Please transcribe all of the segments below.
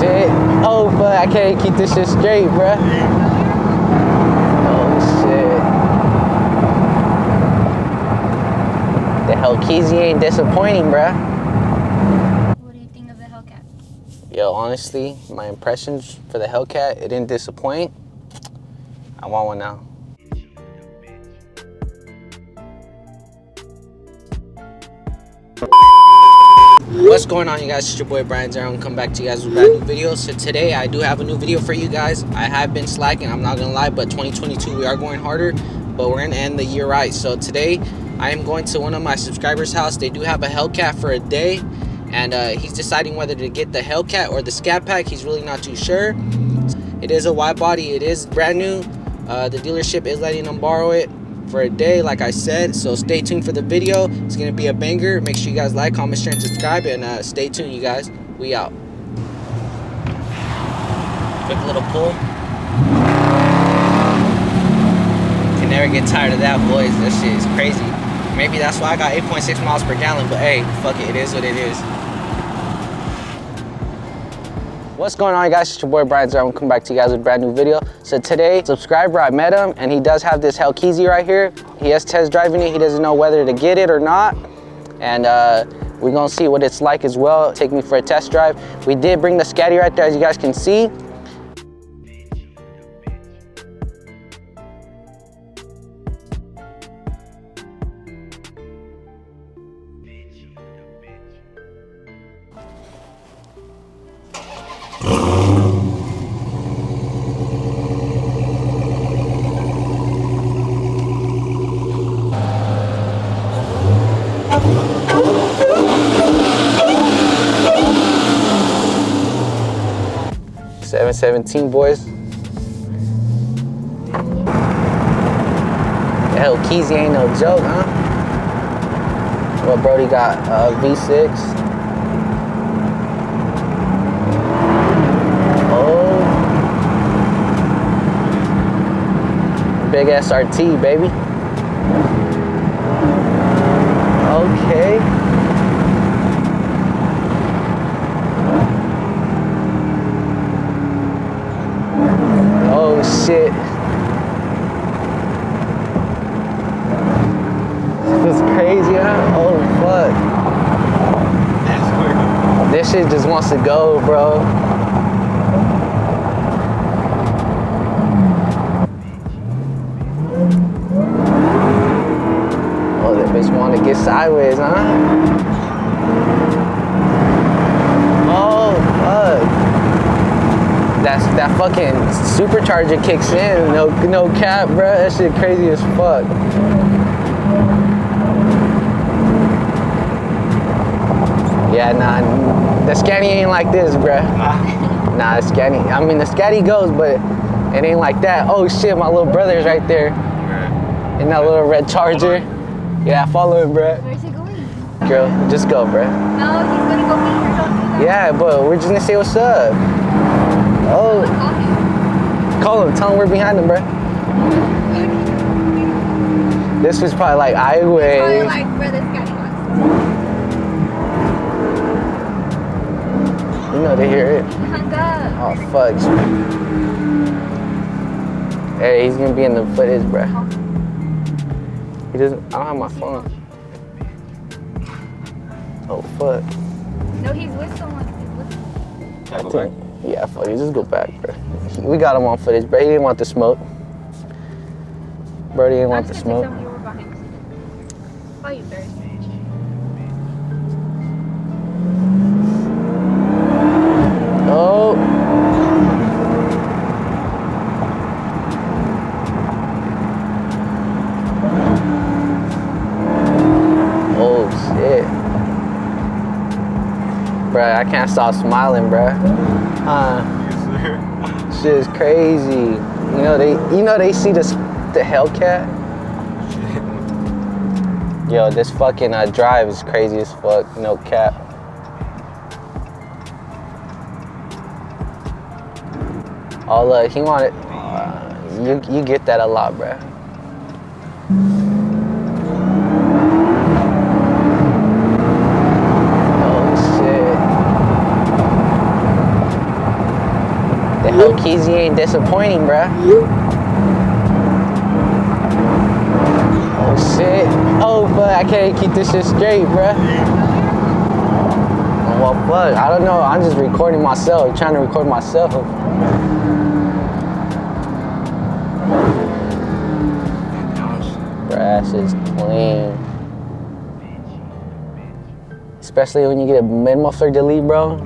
shit. Oh, but I can't keep this shit straight, bruh. Oh, shit. The Hellcat ain't disappointing, bruh. What do you think of the Hellcat? Yo, honestly, my impressions for the Hellcat, it didn't disappoint. I want one now. What's going on, you guys? It's your boy Brian Zero. Come back to you guys with a brand new video. So today I do have a new video for you guys. I have been slacking, I'm not gonna lie, but 2022 we are going harder, but we're gonna end the year right. So today I am going to one of my subscribers' house. They do have a Hellcat for a day, and he's deciding whether to get the Hellcat or the Scat Pack. He's really not too sure. It is a wide body, it is brand new. The dealership is letting them borrow it for a day, like I said, so stay tuned for the video. It's gonna be a banger. Make sure you guys like, comment, share, and subscribe, and stay tuned, you guys. We out. Quick little pull. Can never get tired of that, boys. That shit is crazy. Maybe that's why I got 8.6 miles per gallon, but hey, fuck it, it is what it is. What's going on, you guys? It's your boy Brian Zero. I'm coming back to you guys with a brand new video. So today, subscriber, I met him, and he does have this Hellcat right here. He has test driving it. He doesn't know whether to get it or not, and we're gonna see what it's like as well. Take me for a test drive. We did bring the Scatty right there, as you guys can see. $717, boys. The Hellcat ain't no joke, huh? Well, Brody got V6. Oh, big SRT, baby. Okay. Oh shit. This is crazy, huh? Oh fuck. This shit just wants to go, bro. Oh, that bitch want to get sideways, huh? Oh fuck. That fucking supercharger kicks in, no cap, bro. That shit crazy as fuck. Yeah, nah, the Scatty ain't like this, bro. Nah, the Scatty, I mean the Scatty goes, but it ain't like that. Oh shit, my little brother's right there in that little red Charger. Yeah, follow him, bro. Where's he going? Girl, just go, bro. No, he's gonna go meet her. Don't do that. Yeah, but we're just gonna say what's up. Oh, call him. Tell him we're behind him, bro. This was probably like highway. Probably like where this guy wants. You know they hear it. He hung up. Oh fuck. Hey, he's gonna be in the footage, bro. He doesn't. I don't have my phone. Oh fuck. No, he's with someone. I think. Yeah, fuck it, just go back, bro. We got him on footage, bro. He didn't want the smoke. Bro, he didn't want the smoke. Oh, you first. Oh. Oh, shit. Bro, I can't stop smiling, bro. Yes, sir. Shit is crazy. You know they see the Hellcat. Yo, this fucking drive is crazy as fuck. No cap. Oh look, he wanted. You get that a lot, bro. Hellcat ain't disappointing, bruh. Oh shit. Oh fuck, I can't keep this shit straight, bruh. Well fuck, I don't know. I'm just recording myself, trying to record myself. Bruh, shit's clean. Especially when you get a mid-muffler delete, bro.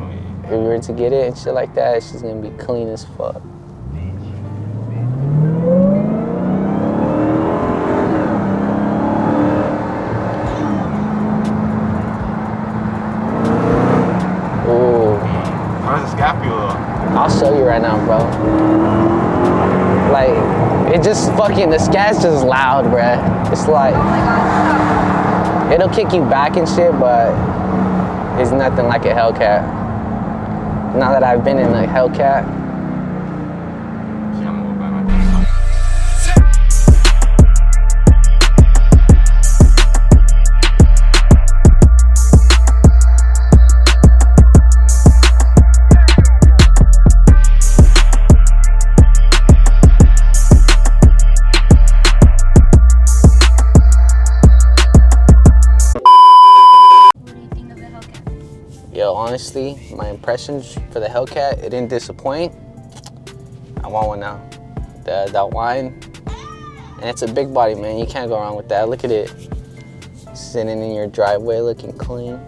If you were to get it and shit like that, it's just gonna be clean as fuck. Ooh. How's the Scat feel though? I'll show you right now, bro. Like, it just fucking, the Scat's just loud, bruh. It's like, Oh my god, it'll kick you back and shit, but it's nothing like a Hellcat. Now that I've been in a Hellcat, yo, honestly, my impressions for the Hellcat, it didn't disappoint. I want one now. That wine, and it's a big body, man. You can't go wrong with that. Look at it, sitting in your driveway, looking clean.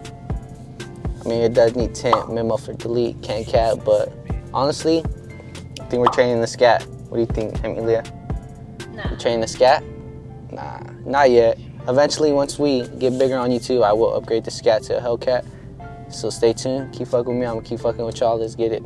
I mean, it does need tint, mid-muffler delete, can't cap, but honestly, I think we're training the Scat. What do you think, Emilia? Nah. We're training the Scat? Nah, not yet. Eventually, once we get bigger on YouTube, I will upgrade the Scat to a Hellcat. So stay tuned, keep fucking with me, I'm gonna keep fucking with y'all, let's get it.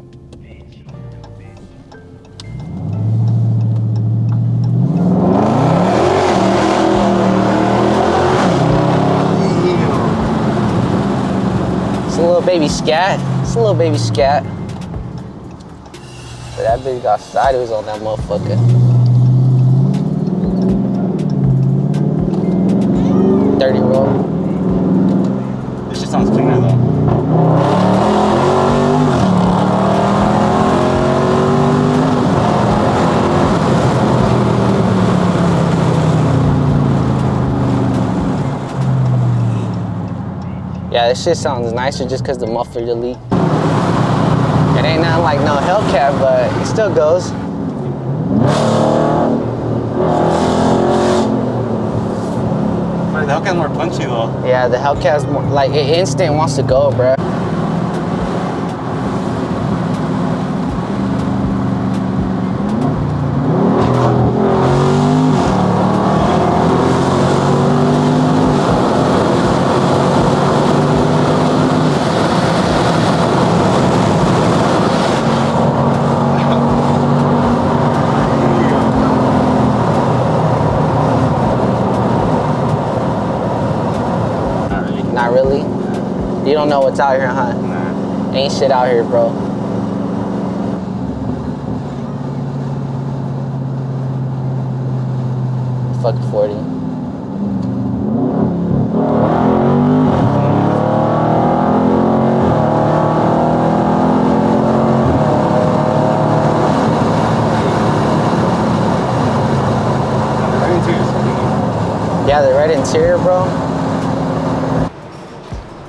It's a little baby Scat, it's a little baby Scat. But that bitch got sideways on that motherfucker. Dirty roll. This shit sounds cleaner though. Yeah, this shit sounds nicer just because the muffler delete. It ain't nothing like no Hellcat, but it still goes. But the Hellcat's more punchy though. Yeah, the Hellcat's more, like, it instant wants to go, bruh. Not really? You don't know what's out here, huh? Nah. Ain't shit out here, bro. Fuck 40. Yeah, the red interior, bro.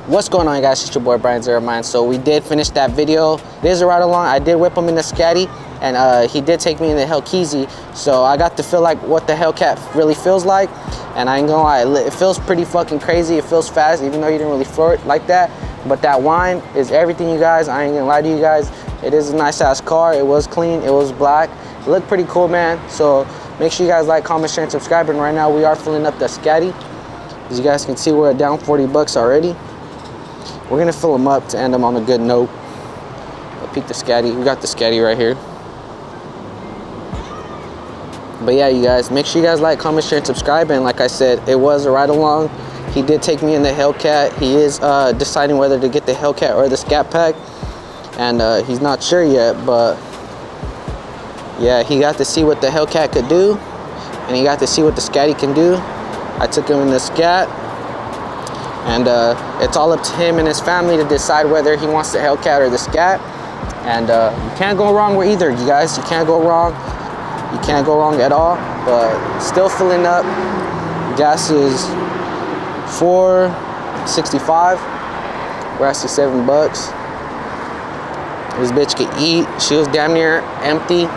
What's going on, guys? It's your boy Brian Zeromine. So we did finish that video. There's a ride along. I did whip him in the Scatty, and he did take me in the Hellcat. So I got to feel like what the Hellcat really feels like. And I ain't gonna lie, it feels pretty fucking crazy. It feels fast, even though you didn't really floor it like that. But that wine is everything, you guys. I ain't gonna lie to you guys. It is a nice ass car. It was clean. It was black. It looked pretty cool, man. So make sure you guys like, comment, share, and subscribe. And right now we are filling up the Scatty. As you guys can see, we're down 40 bucks already. We're gonna fill them up to end them on a good note. I'll peek the Scatty. We got the Scatty right here. But yeah, you guys, make sure you guys like, comment, share, and subscribe. And like I said, it was a ride along. He did take me in the Hellcat. He is deciding whether to get the Hellcat or the Scat Pack. And he's not sure yet, but yeah, he got to see what the Hellcat could do. And he got to see what the Scatty can do. I took him in the Scat. And it's all up to him and his family to decide whether he wants the Hellcat or the Scat. And you can't go wrong with either, you guys. You can't go wrong. You can't go wrong at all. But still filling up. Gas is $4.65. We're actually $7. This bitch could eat. She was damn near empty.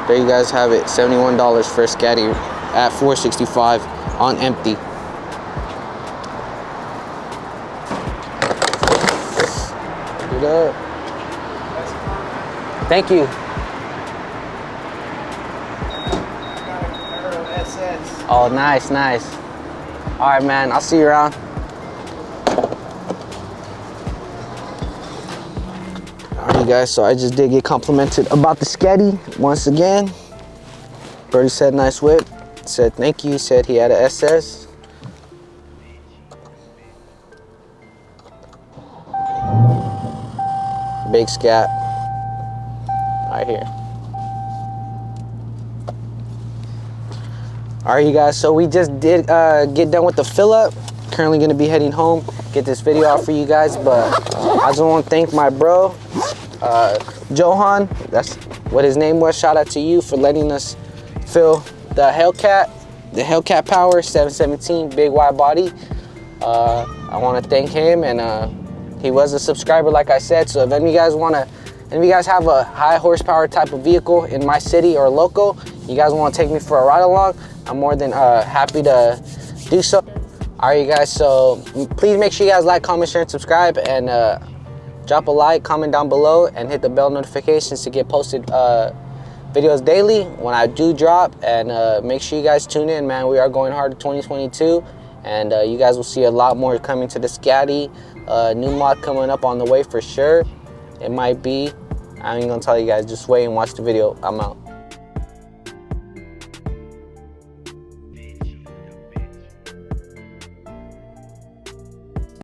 There you guys have it. $71 for a Scatty at $4.65 on empty. Get up. Thank you. Oh, nice, nice. All right, man. I'll see you around. All right, guys. So I just did get complimented about the Scatty once again. Birdie said nice whip. Said thank you. Said he had an SS. Big Scat. Right here. All right, you guys, so we just did get done with the fill up. Currently gonna be heading home, get this video out for you guys, but I just want to thank my bro, Johan, that's what his name was. Shout out to you for letting us fill the Hellcat Power 717 big wide body. I want to thank him, and he was a subscriber, like I said. So if any of you guys have a high horsepower type of vehicle in my city or local, you guys want to take me for a ride along, I'm more than happy to do so. All right, you guys, so please make sure you guys like, comment, share, and subscribe, and drop a like, comment down below, and hit the bell notifications to get posted videos daily when I do drop. And make sure you guys tune in, man. We are going hard in 2022, and you guys will see a lot more coming to the Scatty. New mod coming up on the way for sure. It might be. I ain't gonna tell you guys. Just wait and watch the video. I'm out.